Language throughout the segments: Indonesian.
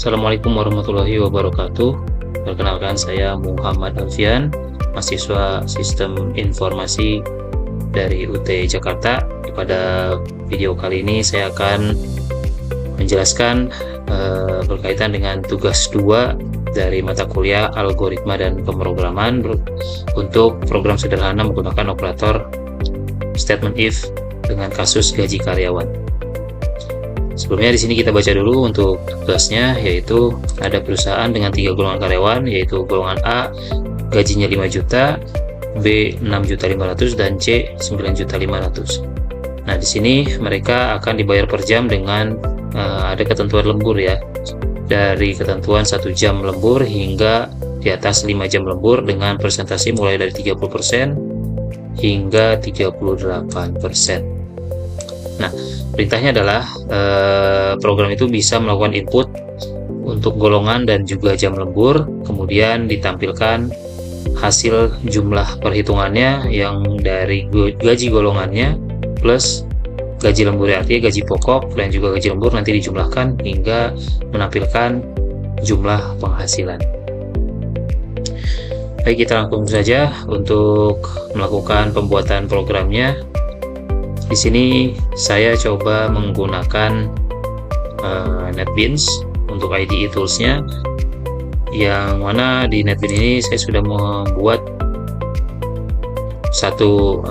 Assalamualaikum warahmatullahi wabarakatuh. Perkenalkan, saya Muhammad Alfian, mahasiswa Sistem Informasi dari UT Jakarta. Pada video kali ini saya akan menjelaskan berkaitan dengan tugas 2 dari mata kuliah Algoritma dan Pemrograman untuk program sederhana menggunakan operator statement if dengan kasus gaji karyawan. Sebelumnya di sini kita baca dulu untuk tugasnya, yaitu ada perusahaan dengan 3 golongan karyawan, yaitu golongan A gajinya 5 juta, B 6.500.000 dan C 9.500.000. Nah, di sini mereka akan dibayar per jam dengan ada ketentuan lembur ya. Dari ketentuan 1 jam lembur hingga di atas 5 jam lembur dengan persentase mulai dari 30% hingga 38%. Nah, perintahnya adalah program itu bisa melakukan input untuk golongan dan juga jam lembur, kemudian ditampilkan hasil jumlah perhitungannya yang dari gaji golongannya plus gaji lembur, artinya gaji pokok dan juga gaji lembur nanti dijumlahkan hingga menampilkan jumlah penghasilan. Baik, kita langsung saja untuk melakukan pembuatan programnya. Di sini saya coba menggunakan NetBeans untuk IDE toolsnya, yang mana di NetBeans ini saya sudah membuat satu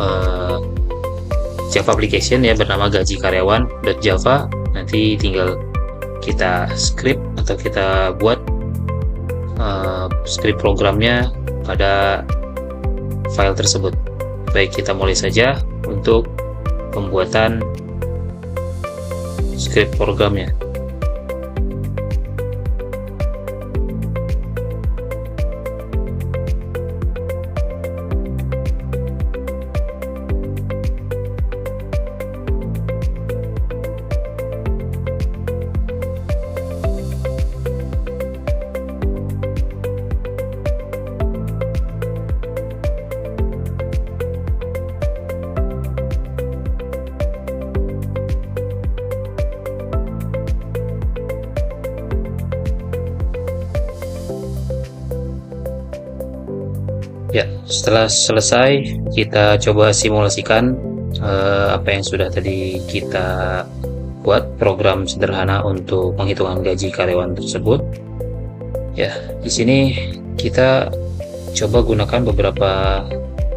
Java application ya bernama gaji karyawan.java. Nanti tinggal kita script atau kita buat script programnya pada file tersebut. Baik, kita mulai saja untuk pembuatan script programnya. Ya, setelah selesai kita coba simulasikan apa yang sudah tadi kita buat, program sederhana untuk penghitungan gaji karyawan tersebut. Ya, di sini kita coba gunakan beberapa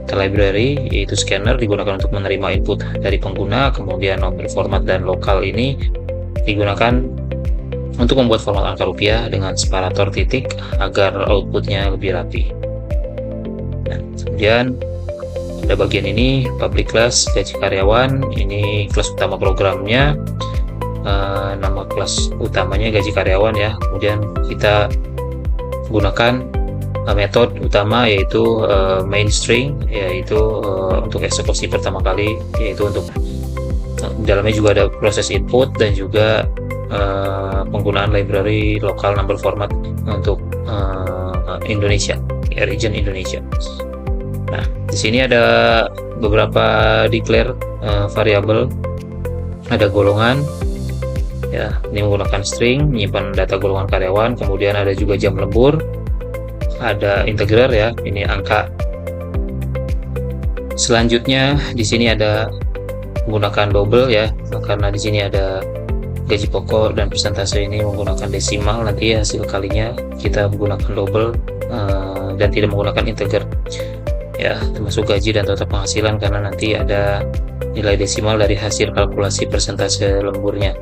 library, yaitu scanner digunakan untuk menerima input dari pengguna, kemudian nomor format dan lokal ini digunakan untuk membuat format angka rupiah dengan separator titik agar outputnya lebih rapi. Nah, kemudian pada bagian ini public class gaji karyawan, ini kelas utama programnya, nama kelas utamanya gaji karyawan ya. Kemudian kita gunakan metode utama yaitu main string, yaitu untuk eksekusi pertama kali, yaitu untuk dalamnya juga ada proses input dan juga penggunaan library local number format untuk Indonesia, region Indonesia. Nah, di sini ada beberapa declare variabel, ada golongan ya, ini menggunakan string menyimpan data golongan karyawan, kemudian ada juga jam lembur, ada integer ya, ini angka. Selanjutnya di sini ada menggunakan double ya, karena di sini ada gaji pokok dan persentase ini menggunakan desimal, nanti hasil kalinya kita menggunakan double dan tidak menggunakan integer ya, termasuk gaji dan total penghasilan karena nanti ada nilai desimal dari hasil kalkulasi persentase lemburnya.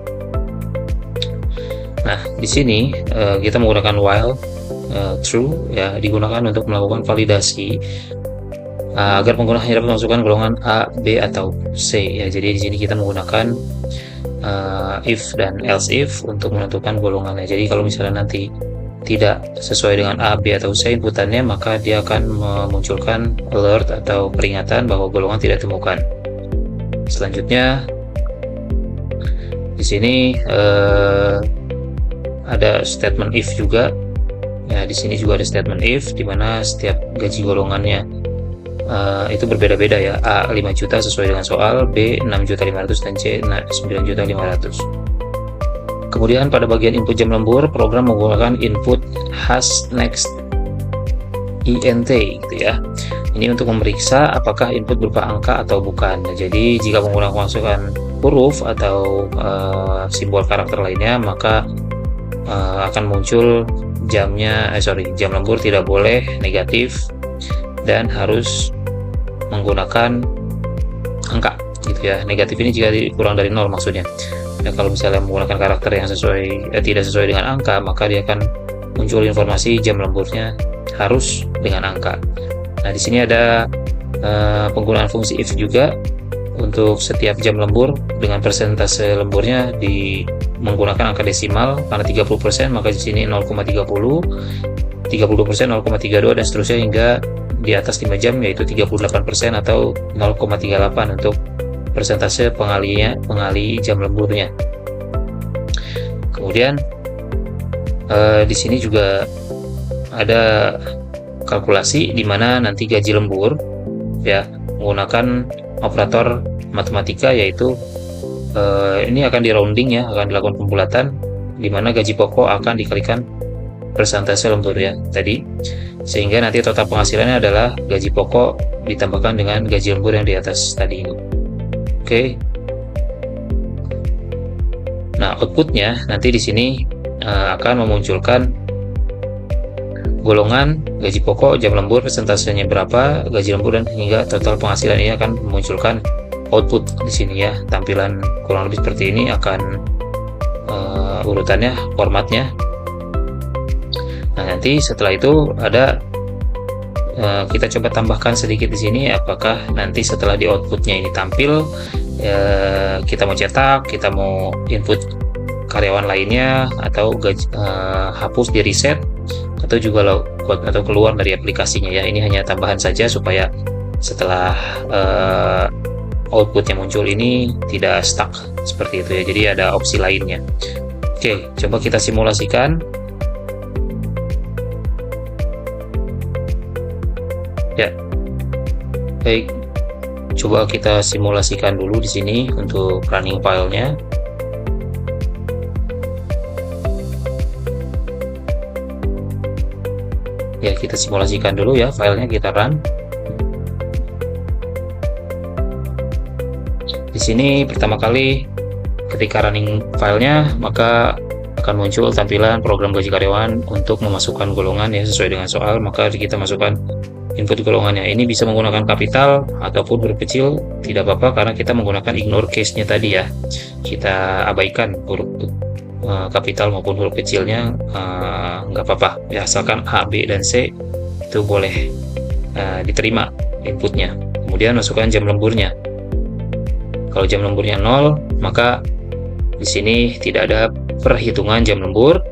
Nah, di sini kita menggunakan while true ya, digunakan untuk melakukan validasi agar pengguna hanya dapat memasukkan golongan A, B atau C ya. Jadi di sini kita menggunakan if dan else if untuk menentukan golongannya. Jadi kalau misalnya nanti tidak sesuai dengan A, B atau C inputannya, maka dia akan memunculkan alert atau peringatan bahwa golongan tidak ditemukan. Selanjutnya di sini ada statement if juga ya. Di sini juga ada statement if, di mana setiap gaji golongannya itu berbeda-beda ya. A 5 juta sesuai dengan soal, B 6.500.000 dan C 9.500.000. Kemudian pada bagian input jam lembur, program menggunakan input has next int gitu ya. Ini untuk memeriksa apakah input berupa angka atau bukan. Nah, jadi jika menggunakan masukan huruf atau simbol karakter lainnya, maka akan muncul jam lembur tidak boleh negatif dan harus menggunakan angka gitu ya. Negatif ini jika kurang dari 0 maksudnya. Nah, kalau misalnya menggunakan karakter yang tidak sesuai dengan angka, maka dia akan muncul informasi jam lemburnya harus dengan angka. Nah, di sini ada penggunaan fungsi if juga untuk setiap jam lembur dengan persentase lemburnya menggunakan angka desimal. Karena 30%, maka di sini 0,30, 30% 0,32 dan seterusnya hingga di atas 5 jam yaitu 38% atau 0,38 untuk persentase pengali jam lemburnya. Kemudian di sini juga ada kalkulasi di mana nanti gaji lembur ya menggunakan operator matematika, yaitu ini akan di rounding ya, akan dilakukan pembulatan di mana gaji pokok akan dikalikan persentase lembur ya tadi, sehingga nanti total penghasilannya adalah gaji pokok ditambahkan dengan gaji lembur yang di atas tadi ini. Oke. Nah, outputnya nanti di sini akan memunculkan golongan gaji pokok, jam lembur, persentasenya berapa, gaji lembur, dan hingga total penghasilan. Ini akan memunculkan output di sini ya. Tampilan kurang lebih seperti ini akan urutannya, formatnya. Nah, nanti setelah itu ada kita coba tambahkan sedikit di sini, apakah nanti setelah di outputnya ini tampil, kita mau cetak, kita mau input karyawan lainnya, atau hapus di reset, atau juga logout atau keluar dari aplikasinya ya. Ini hanya tambahan saja supaya setelah outputnya muncul ini tidak stuck seperti itu ya. Jadi ada opsi lainnya. Oke, coba kita simulasikan. Ya, baik. Coba kita simulasikan dulu di sini untuk running filenya. Ya, kita simulasikan dulu ya filenya, kita run. Di sini pertama kali ketika running filenya, maka akan muncul tampilan program gaji karyawan untuk memasukkan golongan ya sesuai dengan soal. Maka kita masukkan input golongannya. Ini bisa menggunakan kapital ataupun huruf kecil, tidak apa-apa karena kita menggunakan ignore case-nya tadi ya. Kita abaikan huruf kapital maupun huruf kecilnya, nggak apa-apa ya, asalkan A, B, dan C itu boleh diterima inputnya. Kemudian masukkan jam lemburnya. Kalau jam lemburnya 0, maka di sini tidak ada perhitungan jam lembur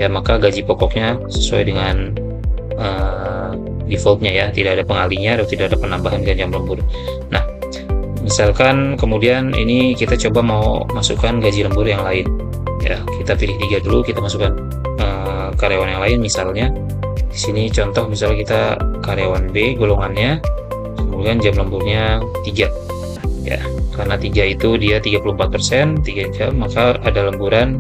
ya, maka gaji pokoknya sesuai dengan defaultnya ya, tidak ada pengalinya atau tidak ada penambahan jam lembur. Nah, misalkan kemudian ini kita coba mau masukkan gaji lembur yang lain ya, kita pilih 3 dulu, kita masukkan karyawan yang lain. Misalnya di sini contoh, misalnya kita karyawan B golongannya, kemudian jam lemburnya 3 ya, karena 3 itu dia 34%, 3 jam, maka ada lemburan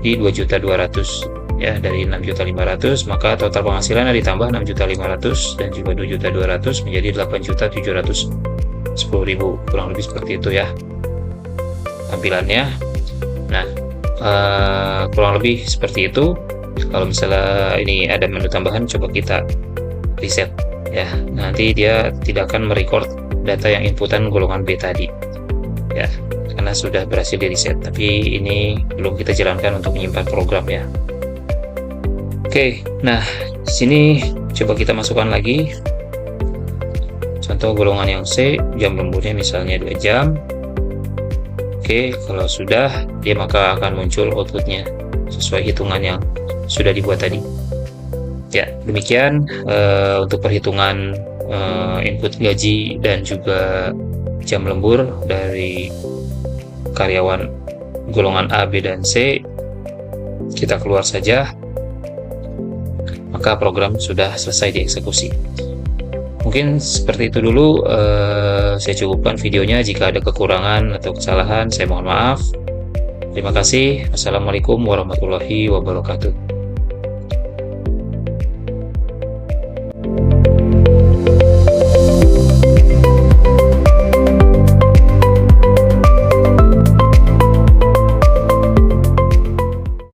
di 2.200.000 ya, dari 6.500.000, maka total penghasilannya ditambah 6.500.000 dan juga 2.200.000 menjadi 8.710.000, kurang lebih seperti itu ya tampilannya. Nah, kurang lebih seperti itu. Kalau misalnya ini ada menu tambahan, coba kita reset ya, nanti dia tidak akan merecord data yang inputan golongan B tadi ya, karena sudah berhasil di reset. Tapi ini belum kita jalankan untuk menyimpan program ya. Oke, nah di sini coba kita masukkan lagi contoh golongan yang C, jam lemburnya misalnya 2 jam. Oke, kalau sudah, dia maka akan muncul outputnya sesuai hitungan yang sudah dibuat tadi. Ya, demikian untuk perhitungan input gaji dan juga jam lembur dari karyawan golongan A, B, dan C. Kita keluar saja, maka program sudah selesai dieksekusi. Mungkin seperti itu dulu, saya cukupkan videonya. Jika ada kekurangan atau kesalahan, saya mohon maaf. Terima kasih. Assalamualaikum warahmatullahi wabarakatuh.